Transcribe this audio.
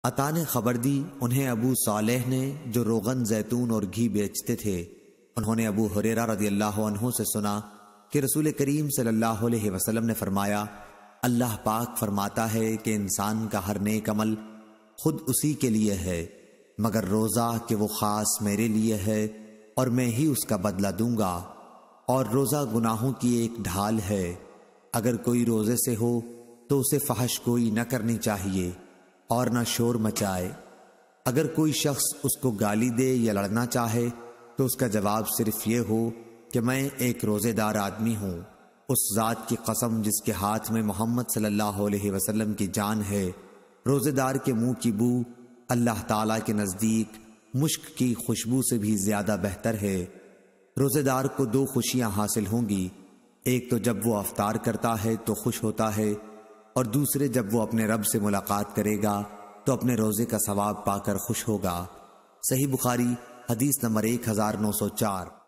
عطا نے خبر دی انہیں ابو صالح نے جو روغن زیتون اور گھی بیچتے تھے، انہوں نے ابو ہریرہ رضی اللہ عنہ سے سنا کہ رسول کریم صلی اللہ علیہ وسلم نے فرمایا، اللہ پاک فرماتا ہے کہ انسان کا ہر نیک عمل خود اسی کے لیے ہے مگر روزہ کہ وہ خاص میرے لیے ہے اور میں ہی اس کا بدلہ دوں گا، اور روزہ گناہوں کی ایک ڈھال ہے، اگر کوئی روزے سے ہو تو اسے فحش گوئی نہ کرنی چاہیے اور نہ شور مچائے۔ اگر کوئی شخص اس کو گالی دے یا لڑنا چاہے تو اس کا جواب صرف یہ ہو کہ میں ایک روزے دار آدمی ہوں، اس ذات کی قسم جس کے ہاتھ میں محمد صلی اللہ علیہ وسلم کی جان ہے، روزے دار کے منہ کی بو اللہ تعالیٰ کے نزدیک مشک کی خوشبو سے بھی زیادہ بہتر ہے۔ روزے دار کو دو خوشیاں حاصل ہوں گی، ایک تو جب وہ افطار کرتا ہے تو خوش ہوتا ہے، اور دوسرے جب وہ اپنے رب سے ملاقات کرے گا تو اپنے روزے کا ثواب پا کر خوش ہوگا۔ صحیح بخاری حدیث نمبر 1904۔